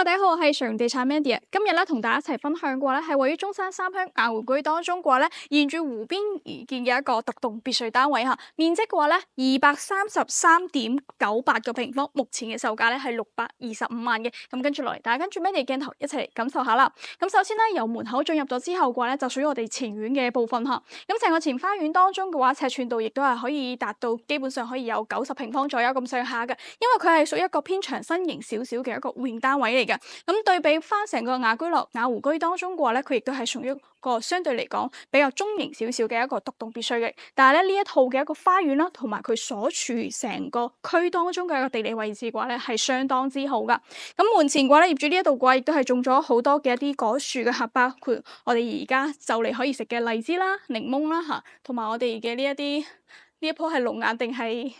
Hello，大家好，我係常地產 Mandy。今日咧同大家一齊分享嘅話咧，係位於中山三鄉雅湖居當中嘅話咧，沿住湖邊而建嘅一個特棟別墅單位嚇，面積嘅話咧233.98個平方，目前嘅售價咧係625萬嘅。咁跟住落嚟，大家跟住 Mandy 鏡頭一齊嚟感受下啦。咁首先咧，由門口進入咗之後嘅話咧，就屬於我哋前院嘅部分嚇。咁成個前花園當中嘅話，尺寸度亦都係可以達到基本上可以有90平方左右咁上下嘅，因為佢係屬於一個偏長身型少少嘅一個戶型單位嚟嘅。咁對比翻成個雅居樂雅湖居當中嘅話咧，佢亦都係屬於一個相對嚟講比較中型少少嘅一個獨棟別墅嘅。但係咧呢一套嘅一個花園啦，同埋佢所處成個區當中嘅一個地理位置嘅話咧，係相當之好噶。咁門前嘅話咧，業主呢一度嘅話亦都係種咗好多嘅一啲果樹嘅葉，包括我哋而家就嚟可以食嘅荔枝啦、檸檬啦吓，同埋我哋嘅呢一棵係龍眼定係？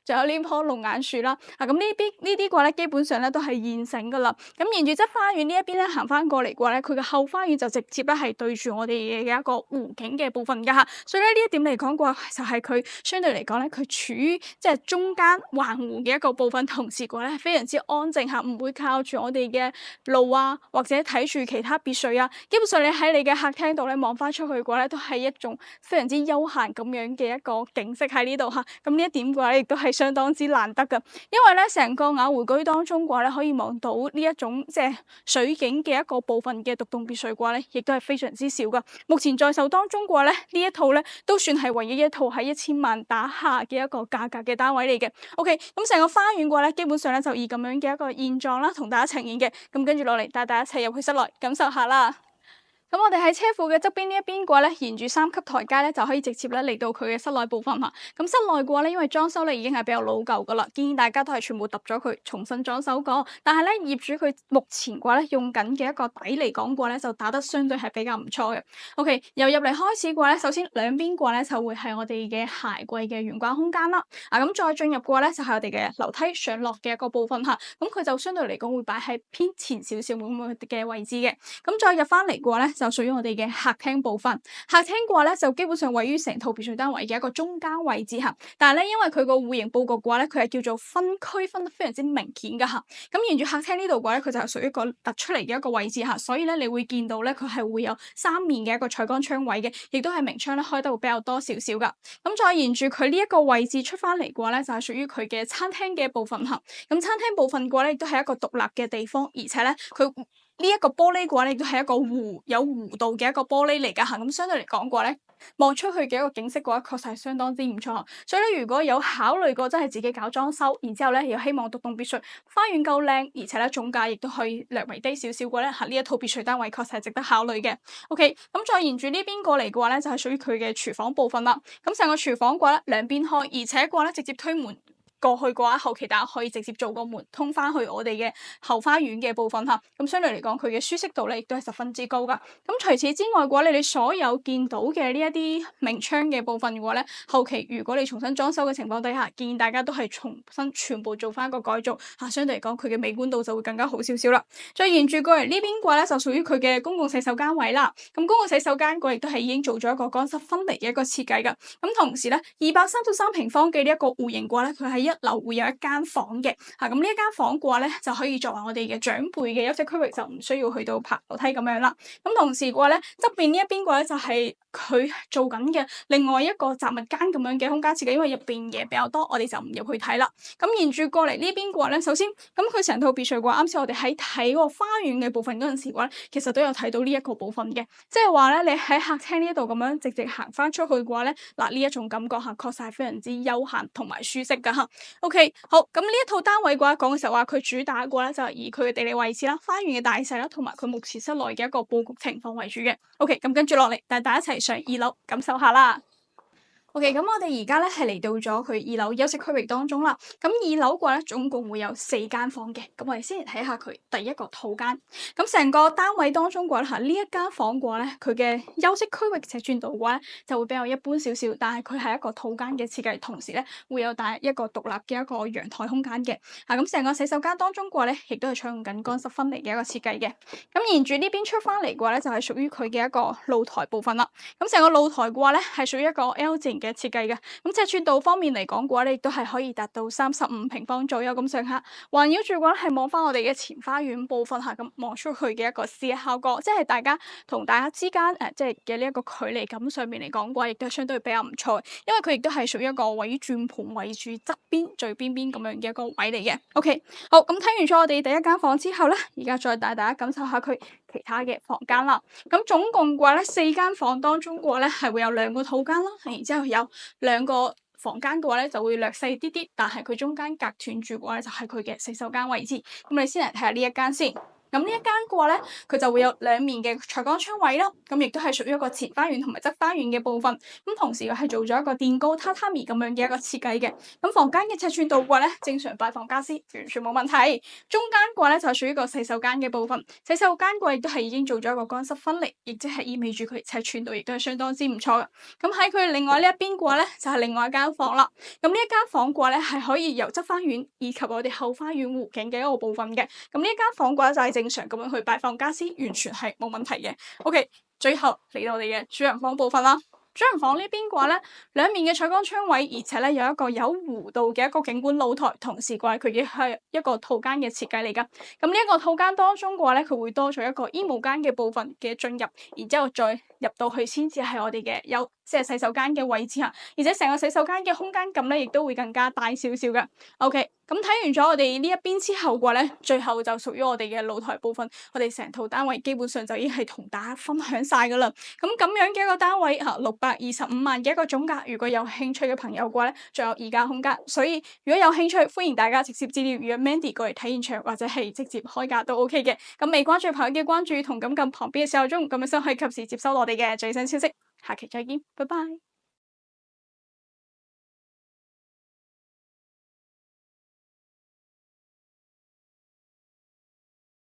仲有呢棵龍眼樹啦，咁呢啲嘅話咧，基本上咧都係現成噶啦。咁沿住側花園呢一邊咧行翻過嚟嘅話咧，佢嘅後花園就直接咧係對住我哋嘅一個湖景嘅部分噶吓。所以咧呢一點嚟講嘅話，就係佢相對嚟講咧，佢處於即係中間環湖嘅一個部分，同時嘅話咧係非常之安靜吓，唔會靠住我哋嘅路啊，或者睇住其他別墅啊。基本上你喺你嘅客廳度咧望翻出去嘅話咧，都係一種非常之悠閒咁樣嘅一個景色喺呢度吓。咁呢一點嘅話咧，亦都係相當之難得噶，因為咧成個雅湖居當中嘅話咧，可以望到呢一種即係水景嘅一個部分嘅獨棟別墅嘅話咧，亦都係非常之少噶。目前在售當中嘅話咧，呢一套咧都算係唯一一套喺1000萬打下嘅一個價格嘅單位嚟嘅。OK，咁成個花園嘅話咧，基本上咧就以咁樣嘅一個現狀啦，同大家呈現嘅。咁跟住落嚟，帶大家一齊入去室內感受下啦。咁我哋喺車庫嘅側邊呢一邊嘅話咧，沿住3級台階咧就可以直接咧嚟到佢嘅室內部分吓。咁室內嘅話咧，因為裝修咧已經係比較老舊噶啦，建議大家都係全部揼咗佢，重新裝修過。但係咧業主佢目前嘅話咧用緊嘅一個底嚟講嘅話咧，就打得相對係比較唔錯嘅。OK，由入嚟開始嘅話咧，首先兩邊嘅話咧就會係我哋嘅鞋櫃嘅懸掛空間啦。咁再進入嘅話咧就係我哋嘅樓梯上落嘅一個部分吓。咁佢就相對嚟講會擺喺偏前少少咁嘅位置嘅。咁再入翻嚟嘅話咧，就屬於我哋嘅客廳部分。客廳嘅話咧，就基本上位於成套別墅單位嘅一個中間位置吓。但係咧，因為佢個戶型佈局嘅話咧，佢係叫做分區分得非常之明顯噶吓。咁沿住客廳呢度嘅話咧，佢就係屬於一個突出嚟嘅一個位置吓。所以咧，你會見到咧，佢係會有3面嘅一個採光窗位嘅，亦都係明窗咧開得會比較多少少噶。咁再沿住佢呢一個位置出翻嚟嘅話咧，就係屬於佢嘅餐廳嘅部分吓。咁餐廳部分嘅話咧，亦都係一個獨立嘅地方，而且咧佢呢一個玻璃嘅話咧，亦都係一個有弧度嘅一個玻璃嚟噶吓，咁相對嚟講嘅話咧，望出去嘅一個景色嘅話，確實係相當之唔錯。所以咧，如果有考慮過真係自己搞裝修，然之後咧又希望獨棟別墅花園夠靚，而且咧總價亦都可以略為低少少嘅話咧，呢一套別墅單位確實係值得考慮嘅。OK，咁再沿住呢邊過嚟嘅話咧，就係屬於佢嘅廚房部分啦。咁成個廚房嘅話咧，兩邊開，而且嘅話咧直接推門過去嘅話，後期大家可以直接做個門通翻去我哋嘅後花園嘅部分吓，咁相對嚟講佢嘅舒適度咧亦都係十分之高噶。咁除此之外嘅話，你哋所有見到嘅呢一啲明窗嘅部分嘅話咧，後期如果你重新裝修嘅情況底下，建議大家都係重新全部做翻一個改造吓，相對嚟講佢嘅美觀度就會更加好少少啦。再沿住過嚟呢邊嘅話咧，就屬於佢嘅公共洗手間位啦。咁公共洗手間個亦都係已經做咗一個乾濕分離嘅一個設計噶。咁同時咧，233平方嘅呢一個戶型嘅話咧，佢係1樓會有一間房嘅，咁呢一間房嘅話咧，就可以作為我哋嘅長輩嘅休息區域，就唔需要去到爬樓梯咁樣啦。咁同時嘅話咧，側邊呢一邊嘅話咧，就係佢做緊嘅另外一個雜物間咁樣嘅空間設計，因為入邊嘢比較多，我哋就唔入去睇啦。咁沿住過嚟呢邊嘅話咧，首先咁佢成套別墅嘅話，啱先我哋喺睇個花園嘅部分嗰陣時嘅話咧，其實都有睇到呢一個部分嘅，即係話咧，你喺客廳呢一度咁樣直直行翻出去嘅話咧，嗱呢一種感覺吓，確實係非常之悠閒同埋舒適噶吓。OK， 好，咁呢一套單位嘅話，講嘅時候話佢主打嘅話咧，就係以佢嘅地理位置啦、花園嘅大細啦，同埋佢目前室內嘅一個佈局情況為主嘅。OK，咁跟住落嚟，帶大家一齊上2樓感受下啦。OK，咁我哋而家咧係嚟到咗佢2樓休息區域當中啦。咁2樓嘅話咧，總共會有4間房嘅。咁我哋先嚟睇下佢第一個套間。咁成個單位當中嘅話呢一間房嘅話咧，佢嘅休息區域尺寸度嘅話咧，就會比較一般少少。但係佢係一個套間嘅設計，同時咧會有一個獨立嘅一個陽台空間嘅。咁成個洗手間當中嘅話咧，亦都係採用緊乾濕分離嘅一個設計嘅。咁沿住呢邊出翻嚟嘅話咧，就係屬於佢嘅一個露台部分啦。咁成個露台嘅話咧，係屬於一個 L 字嘅設計嘅。咁尺寸度方面嚟講嘅話咧，亦都係可以達到35平方左右咁上下。環繞住嘅話係望翻我哋嘅前花園部分嚇，咁望出去嘅一個視野效果，即係大家同大家之間即係嘅呢一個距離感上面嚟講嘅話，亦都係相對比較唔錯，因為佢亦都係屬於一個位於轉盤位住側邊最邊邊咁樣嘅一個位嚟嘅。OK， 好，咁睇完咗我哋第一間房之後咧，而家再帶大家感受下佢其他嘅房間啦。咁總共嘅話咧，4間房當中嘅話咧係會有2個套間啦，然之後有2個房間嘅話咧就會略細啲啲，但係佢中間隔斷住嘅話咧就係佢嘅洗手間位置。咁你先嚟睇下呢一間先。咁呢一間嘅話咧，佢就會有2面嘅採光窗位啦，咁亦都係屬於一個前花園同埋側花園嘅部分。咁同時又係做咗一個墊高榻榻米咁樣嘅一個設計嘅。咁房間嘅尺寸度嘅話咧，正常擺放家私完全冇問題。中間嘅話咧就係屬於一個洗手間嘅部分，洗手間嘅話亦都係已經做咗一個乾濕分離，亦即係意味住佢尺寸度亦都係相當之唔錯嘅。咁喺佢另外呢一邊嘅話咧，就係另外一間房啦。咁呢一間房嘅話咧係可以由側花園以及我哋後花園湖景嘅一個部分嘅。咁呢一間房嘅話就係正常咁樣去擺放家私，完全係冇問題嘅。OK， 最後嚟到我哋嘅主人房部分啦。主人房呢邊嘅話咧，2面嘅採光窗位，而且咧有一個有弧度嘅一個景觀露台，同時嘅話佢亦係一個套間嘅設計嚟噶。咁呢一個套間當中嘅話咧，佢會多咗一個衣帽間嘅部分嘅進入，然之後再入到去先至係我哋嘅即係洗手間嘅位置嚇，而且成個洗手間嘅空間感咧，亦都會更加大少少嘅。OK， 咁睇完咗我哋呢一邊之後嘅話咧，最後就屬於我哋嘅露台部分。我哋成套單位基本上就已經係同大家分享晒噶啦。咁樣嘅一個單位嚇，625萬嘅一個總價，如果有興趣嘅朋友嘅話咧，仲有議價空間。所以如果有興趣，歡迎大家直接資料約 Mandy 過嚟睇現場，或者係直接開價都 OK 嘅。咁未關注朋友嘅關注同撳旁邊嘅小鐘，咁樣先可以及時接收我哋嘅最新消息。下期再見，拜拜。